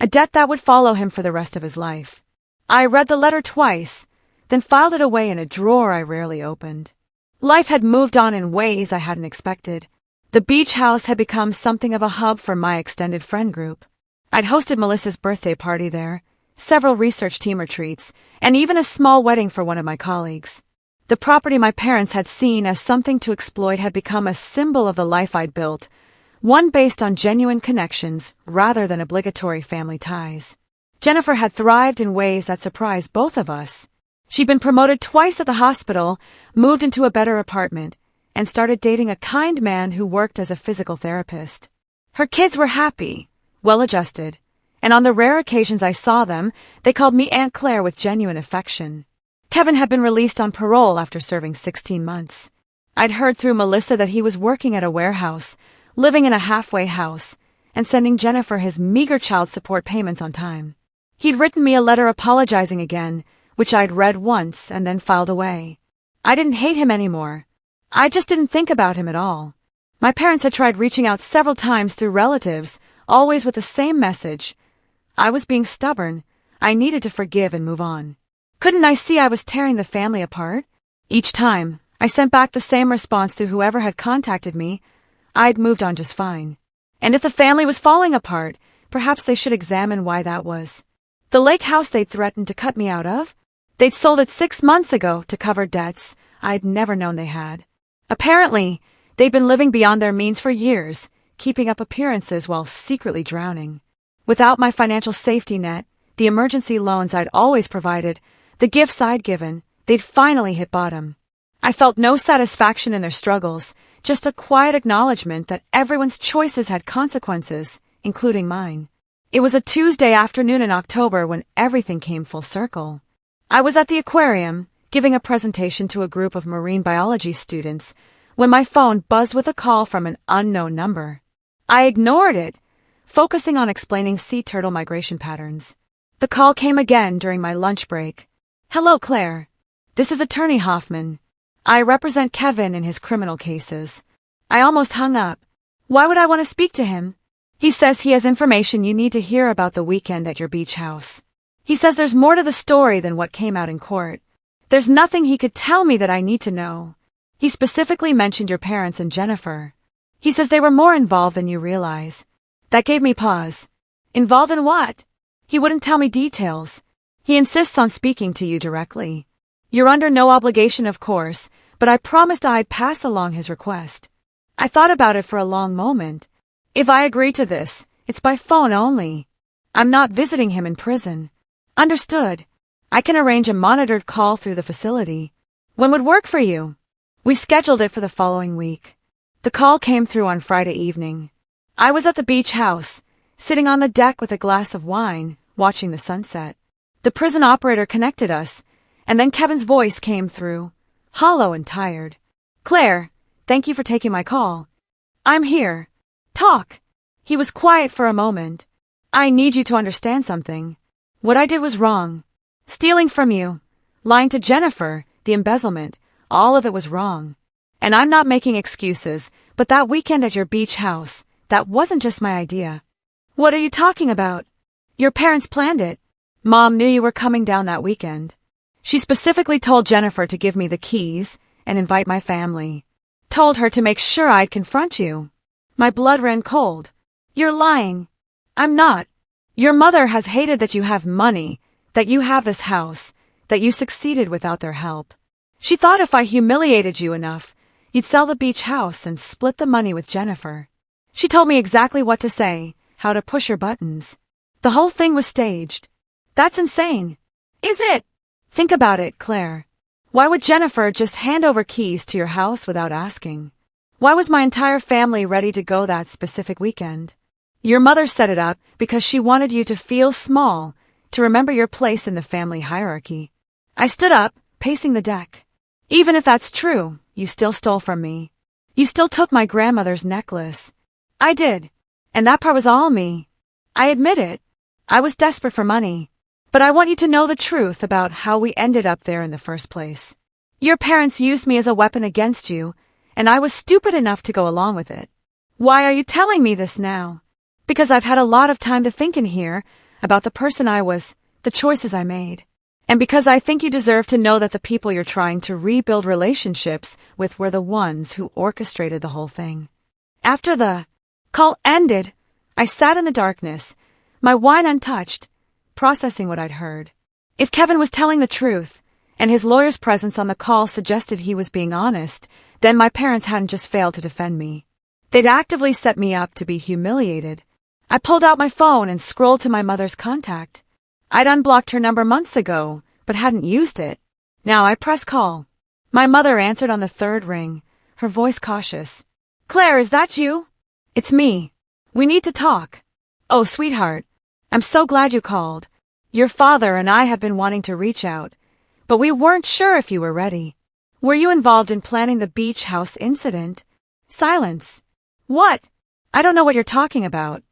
a debt that would follow him for the rest of his life. I read the letter twice, then filed it away in a drawer I rarely opened. Life had moved on in ways I hadn't expected. The beach house had become something of a hub for my extended friend group. I'd hosted Melissa's birthday party there, several research team retreats, and even a small wedding for one of my colleagues. The property my parents had seen as something to exploit had become a symbol of the life I'd built, one based on genuine connections rather than obligatory family ties. Jennifer had thrived in ways that surprised both of us. She'd been promoted twice at the hospital, moved into a better apartment, and started dating a kind man who worked as a physical therapist. Her kids were happy, well-adjusted, and on the rare occasions I saw them, they called me Aunt Claire with genuine affection. Kevin had been released on parole after serving 16 months. I'd heard through Melissa that he was working at a warehouse, living in a halfway house, and sending Jennifer his meager child support payments on time. He'd written me a letter apologizing again, which I'd read once and then filed away. I didn't hate him anymore. I just didn't think about him at all. My parents had tried reaching out several times through relatives, always with the same message. I was being stubborn. I needed to forgive and move on. Couldn't I see I was tearing the family apart? Each time, I sent back the same response through whoever had contacted me. I'd moved on just fine. And if the family was falling apart, perhaps they should examine why that was. The lake house they'd threatened to cut me out of? They'd sold it 6 months ago to cover debts I'd never known they had. Apparently, they'd been living beyond their means for years, keeping up appearances while secretly drowning. Without my financial safety net, the emergency loans I'd always provided, the gifts I'd given, they'd finally hit bottom. I felt no satisfaction in their struggles, just a quiet acknowledgement that everyone's choices had consequences, including mine. It was a Tuesday afternoon in October when everything came full circle. I was at the aquarium, giving a presentation to a group of marine biology students, when my phone buzzed with a call from an unknown number. I ignored it, focusing on explaining sea turtle migration patterns. The call came again during my lunch break. "Hello, Claire. This is Attorney Hoffman. I represent Kevin in his criminal cases." I almost hung up. Why would I want to speak to him? He says he has information you need to hear about the weekend at your beach house. He says there's more to the story than what came out in court. There's nothing he could tell me that I need to know. He specifically mentioned your parents and Jennifer. He says they were more involved than you realize. That gave me pause. Involved in what? He wouldn't tell me details. He insists on speaking to you directly. You're under no obligation, of course, but I promised I'd pass along his request. I thought about it for a long moment. If I agree to this, it's by phone only. I'm not visiting him in prison. Understood. I can arrange a monitored call through the facility. When would work for you? We scheduled it for the following week. The call came through on Friday evening. I was at the beach house, sitting on the deck with a glass of wine, watching the sunset. The prison operator connected us, and then Kevin's voice came through, hollow and tired. "Claire, thank you for taking my call. I'm here. Talk." He was quiet for a moment. "I need you to understand something. What I did was wrong. Stealing from you, lying to Jennifer, the embezzlement, all of it was wrong. And I'm not making excuses, but that weekend at your beach house, that wasn't just my idea." "What are you talking about?" "Your parents planned it. Mom knew you were coming down that weekend. She specifically told Jennifer to give me the keys and invite my family. Told her to make sure I'd confront you." My blood ran cold. "You're lying." "I'm not. Your mother has hated that you have money, that you have this house, that you succeeded without their help. She thought if I humiliated you enough, you'd sell the beach house and split the money with Jennifer. She told me exactly what to say, how to push her buttons. The whole thing was staged." "That's insane." "Is it?" "Think about it, Claire. Why would Jennifer just hand over keys to your house without asking? Why was my entire family ready to go that specific weekend? Your mother set it up because she wanted you to feel small, to remember your place in the family hierarchy." I stood up, pacing the deck. "Even if that's true, you still stole from me. You still took my grandmother's necklace." "I did. And that part was all me." I admit it. I was desperate for money. But I want you to know the truth about how we ended up there in the first place. Your parents used me as a weapon against you, and I was stupid enough to go along with it. Why are you telling me this now? Because I've had a lot of time to think in here about the person I was, the choices I made. And because I think you deserve to know that the people you're trying to rebuild relationships with were the ones who orchestrated the whole thing. After the call ended, I sat in the darkness, my wine untouched, processing what I'd heard. If Kevin was telling the truth, and his lawyer's presence on the call suggested he was being honest, then my parents hadn't just failed to defend me. They'd actively set me up to be humiliated. I pulled out my phone and scrolled to my mother's contact. I'd unblocked her number months ago, but hadn't used it. Now I press call. My mother answered on the third ring, her voice cautious. Claire, is that you? It's me. We need to talk. Oh, sweetheart. I'm so glad you called. Your father and I have been wanting to reach out, but we weren't sure if you were ready. Were you involved in planning the beach house incident? Silence. What? I don't know what you're talking about.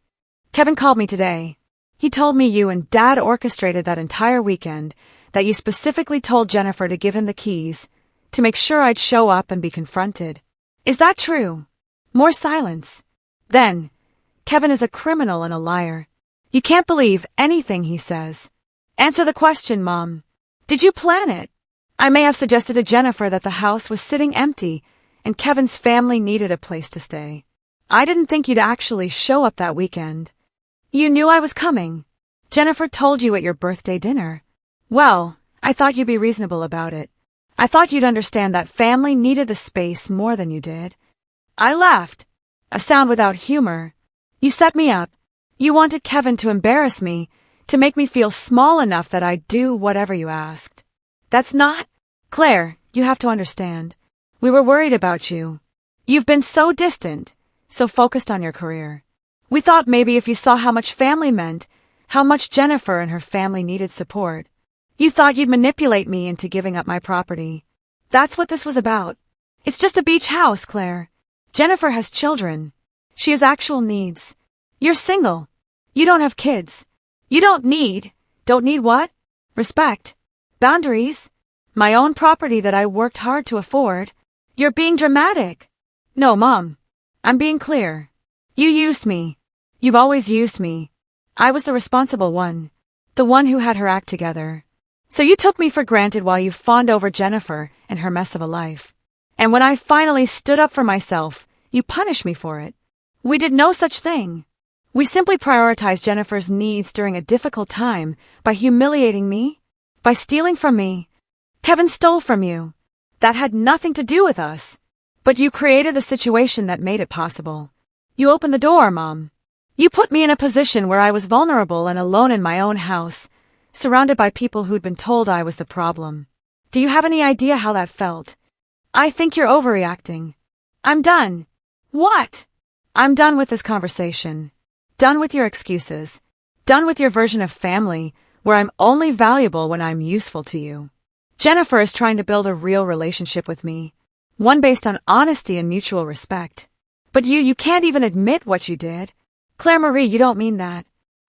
Kevin called me today. He told me you and Dad orchestrated that entire weekend, that you specifically told Jennifer to give him the keys, to make sure I'd show up and be confronted. Is that true? More silence. Then, Kevin is a criminal and a liar. You can't believe anything he says. Answer the question, Mom. Did you plan it? I may have suggested to Jennifer that the house was sitting empty and Kevin's family needed a place to stay. I didn't think you'd actually show up that weekend. You knew I was coming. Jennifer told you at your birthday dinner. Well, I thought you'd be reasonable about it. I thought you'd understand that family needed the space more than you did. I laughed. A sound without humor. You set me up. You wanted Kevin to embarrass me, to make me feel small enough that I'd do whatever you asked. That's not... Claire, you have to understand. We were worried about you. You've been so distant, so focused on your career. We thought maybe if you saw how much family meant, how much Jennifer and her family needed support, you thought you'd manipulate me into giving up my property. That's what this was about. It's just a beach house, Claire. Jennifer has children. She has actual needs. You're single. You don't have kids. You don't need what? Respect. Boundaries. My own property that I worked hard to afford. You're being dramatic. No, Mom. I'm being clear. You used me. You've always used me. I was the responsible one. The one who had her act together. So you took me for granted while you fawned over Jennifer and her mess of a life. And when I finally stood up for myself, you punished me for it. We did no such thing. We simply prioritized Jennifer's needs during a difficult time by humiliating me, by stealing from me. Kevin stole from you. That had nothing to do with us. But you created the situation that made it possible. You opened the door, Mom. You put me in a position where I was vulnerable and alone in my own house, surrounded by people who'd been told I was the problem. Do you have any idea how that felt? I think you're overreacting. I'm done. What? I'm done with this conversation. Done with your excuses. Done with your version of family, where I'm only valuable when I'm useful to you. Jennifer is trying to build a real relationship with me, one based on honesty and mutual respect. But you can't even admit what you did. Claire Marie, you don't mean that.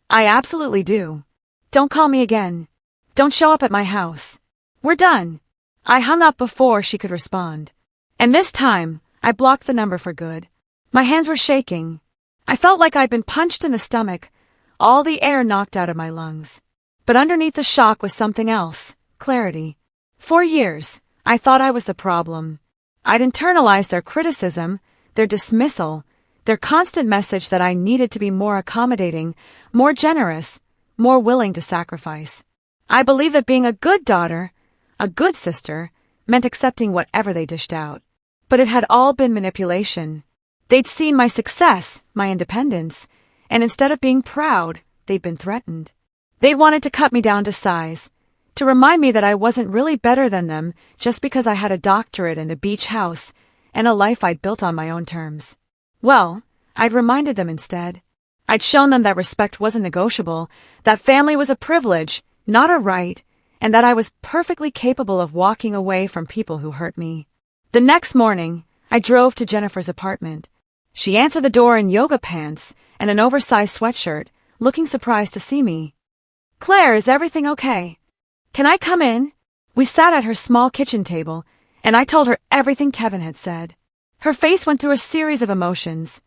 I absolutely do. Don't call me again. Don't show up at my house. We're done. I hung up before she could respond. And this time, I blocked the number for good. My hands were shaking. I felt like I'd been punched in the stomach, all the air knocked out of my lungs. But underneath the shock was something else, clarity. For years, I thought I was the problem. I'd internalized their criticism, their dismissal, their constant message that I needed to be more accommodating, more generous, more willing to sacrifice. I believed that being a good daughter, a good sister, meant accepting whatever they dished out. But it had all been manipulation. They'd seen my success, my independence, and instead of being proud, they'd been threatened. They'd wanted to cut me down to size, to remind me that I wasn't really better than them just because I had a doctorate and a beach house and a life I'd built on my own terms. Well, I'd reminded them instead. I'd shown them that respect wasn't negotiable, that family was a privilege, not a right, and that I was perfectly capable of walking away from people who hurt me. The next morning, I drove to Jennifer's apartment. She answered the door in yoga pants and an oversized sweatshirt, looking surprised to see me. "Claire, is everything okay? Can I come in?" We sat at her small kitchen table, and I told her everything Kevin had said. Her face went through a series of emotions: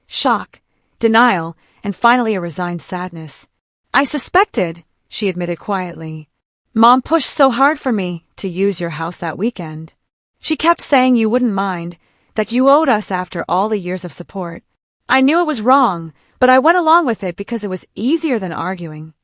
shock, denial, and finally a resigned sadness. "I suspected," she admitted quietly. "Mom pushed so hard for me to use your house that weekend. She kept saying you wouldn't mind, that you owed us after all the years of support. I knew it was wrong, but I went along with it because it was easier than arguing.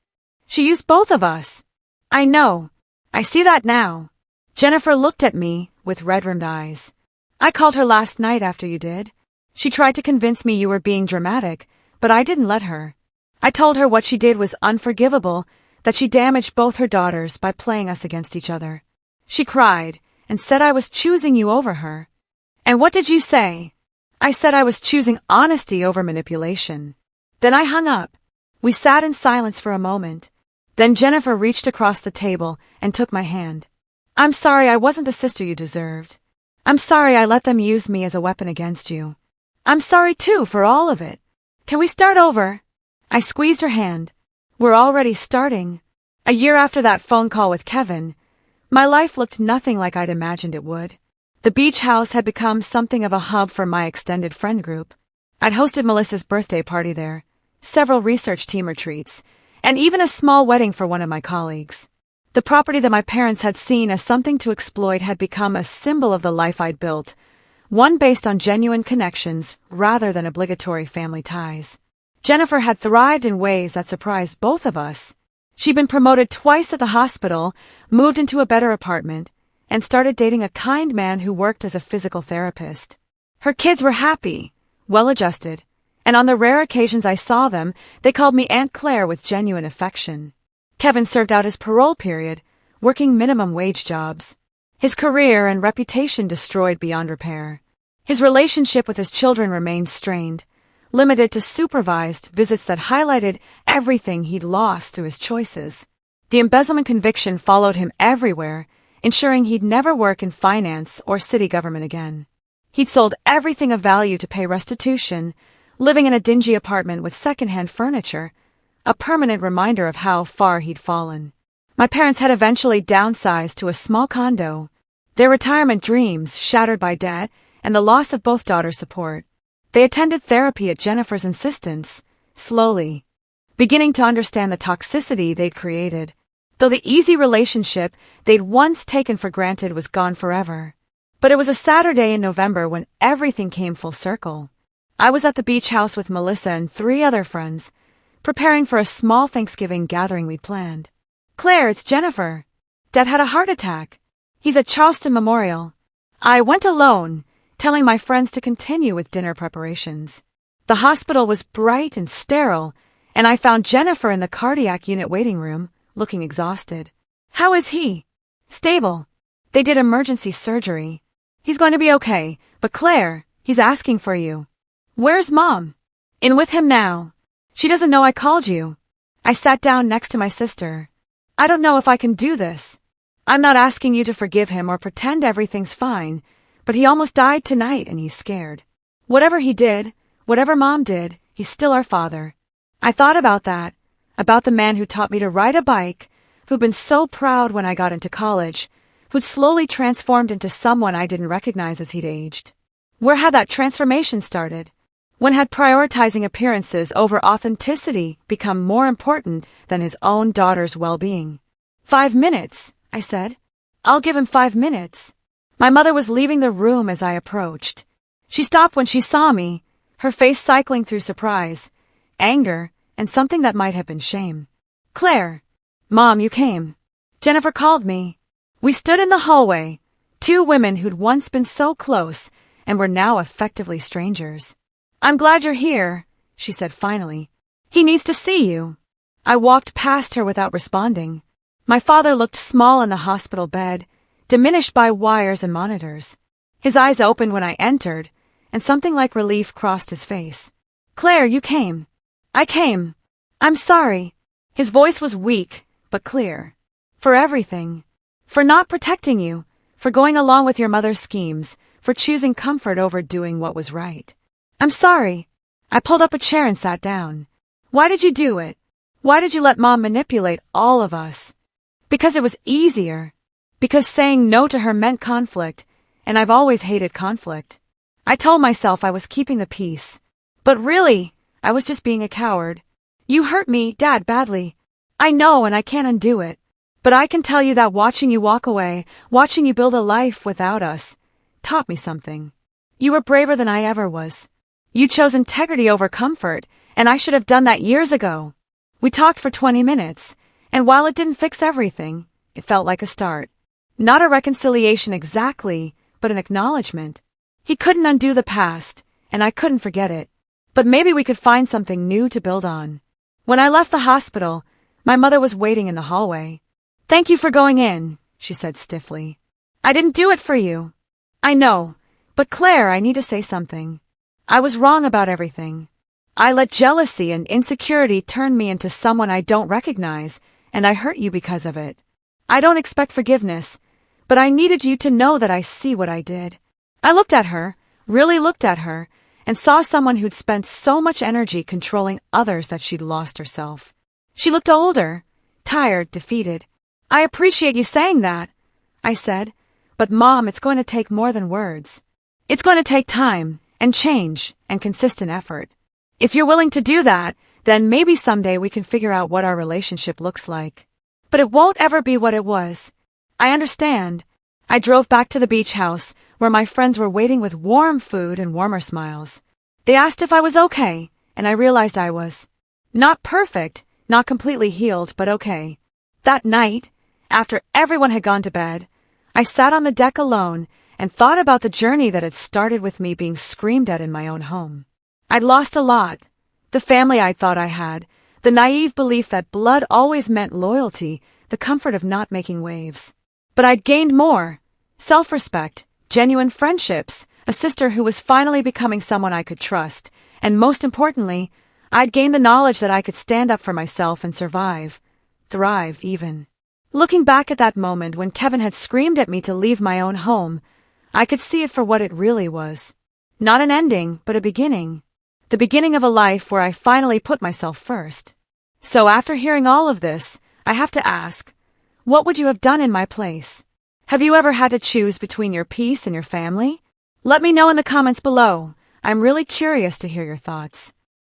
She used both of us." "I know. I see that now." Jennifer looked at me with red-rimmed eyes. "I called her last night after you did. She tried to convince me you were being dramatic, but I didn't let her. I told her what she did was unforgivable, that she damaged both her daughters by playing us against each other. She cried and said I was choosing you over her." "And what did you say?" "I said I was choosing honesty over manipulation." Then I hung up. We sat in silence for a moment. Then Jennifer reached across the table and took my hand. "I'm sorry I wasn't the sister you deserved. I'm sorry I let them use me as a weapon against you. I'm sorry too for all of it. Can we start over?" I squeezed her hand. "We're already starting." A year after that phone call with Kevin, my life looked nothing like I'd imagined it would. The beach house had become something of a hub for my extended friend group. I'd hosted Melissa's birthday party there, several research team retreats, and even a small wedding for one of my colleagues. The property that my parents had seen as something to exploit had become a symbol of the life I'd built, one based on genuine connections rather than obligatory family ties. Jennifer had thrived in ways that surprised both of us. She'd been promoted twice at the hospital, moved into a better apartment, and started dating a kind man who worked as a physical therapist. Her kids were happy, well-adjusted, and on the rare occasions I saw them, they called me Aunt Claire with genuine affection. Kevin served out his parole period, working minimum wage jobs. His career and reputation destroyed beyond repair. His relationship with his children remained strained, limited to supervised visits that highlighted everything he'd lost through his choices. The embezzlement conviction followed him everywhere, ensuring he'd never work in finance or city government again. He'd sold everything of value to pay restitution, living in a dingy apartment with secondhand furniture, a permanent reminder of how far he'd fallen. My parents had eventually downsized to a small condo, their retirement dreams shattered by debt and the loss of both daughters' support. They attended therapy at Jennifer's insistence, slowly, beginning to understand the toxicity they'd created, though the easy relationship they'd once taken for granted was gone forever. But it was a Saturday in November when everything came full circle. I was at the beach house with Melissa and 3 other friends, preparing for a small Thanksgiving gathering we'd planned. "Claire, it's Jennifer. Dad had a heart attack. He's at Charleston Memorial." I went alone, telling my friends to continue with dinner preparations. The hospital was bright and sterile, and I found Jennifer in the cardiac unit waiting room, looking exhausted. "How is he?" "Stable. They did emergency surgery. He's going to be okay, but Claire, he's asking for you." "Where's Mom?" "In with him now. She doesn't know I called you." I sat down next to my sister. "I don't know if I can do this. I'm not asking you to forgive him or pretend everything's fine, but he almost died tonight and he's scared. Whatever he did, whatever Mom did, he's still our father." I thought about that, about the man who taught me to ride a bike, who'd been so proud when I got into college, who'd slowly transformed into someone I didn't recognize as he'd aged. Where had that transformation started? When had prioritizing appearances over authenticity become more important than his own daughter's well-being? 5 minutes, I said. "I'll give him 5 minutes." My mother was leaving the room as I approached. She stopped when she saw me, her face cycling through surprise, anger, and something that might have been shame. "Claire, Mom, you came." Jennifer called me. We stood in the hallway, 2 women who'd once been so close and were now effectively strangers. "I'm glad you're here," she said finally. "He needs to see you." I walked past her without responding. My father looked small in the hospital bed, diminished by wires and monitors. His eyes opened when I entered, and something like relief crossed his face. "Claire, you came." "I came. I'm sorry." His voice was weak, but clear. "For everything. For not protecting you, for going along with your mother's schemes, for choosing comfort over doing what was right." "I'm sorry." I pulled up a chair and sat down. "Why did you do it? Why did you let Mom manipulate all of us? Because it was easier. Because saying no to her meant conflict, and I've always hated conflict. I told myself I was keeping the peace. But really, I was just being a coward. You hurt me, Dad, badly. I know, and I can't undo it. But I can tell you that watching you walk away, watching you build a life without us, taught me something. You were braver than I ever was. You chose integrity over comfort, and I should have done that years ago. We talked for 20 minutes, and while it didn't fix everything, it felt like a start. Not a reconciliation exactly, but an acknowledgement. He couldn't undo the past, and I couldn't forget it. But maybe we could find something new to build on. When I left the hospital, my mother was waiting in the hallway. "Thank you for going in," she said stiffly. "I didn't do it for you." "I know, but Claire, I need to say something. I was wrong about everything. I let jealousy and insecurity turn me into someone I don't recognize, and I hurt you because of it. I don't expect forgiveness, but I needed you to know that I see what I did." I looked at her, really looked at her, and saw someone who'd spent so much energy controlling others that she'd lost herself. She looked older, tired, defeated. "I appreciate you saying that," I said, "but Mom, it's going to take more than words. It's going to take time, and change, and consistent effort. If you're willing to do that, then maybe someday we can figure out what our relationship looks like. But it won't ever be what it was. I understand." I drove back to the beach house, where my friends were waiting with warm food and warmer smiles. They asked if I was okay, and I realized I was. Not perfect, not completely healed, but okay. That night, after everyone had gone to bed, I sat on the deck alone and thought about the journey that had started with me being screamed at in my own home. I'd lost a lot. The family I'd thought I had, the naive belief that blood always meant loyalty, the comfort of not making waves. But I'd gained more. Self-respect, genuine friendships, a sister who was finally becoming someone I could trust, and most importantly, I'd gained the knowledge that I could stand up for myself and survive. Thrive, even. Looking back at that moment when Kevin had screamed at me to leave my own home, I could see it for what it really was. Not an ending, but a beginning. The beginning of a life where I finally put myself first. So after hearing all of this, I have to ask, what would you have done in my place? Have you ever had to choose between your peace and your family? Let me know in the comments below. I'm really curious to hear your thoughts.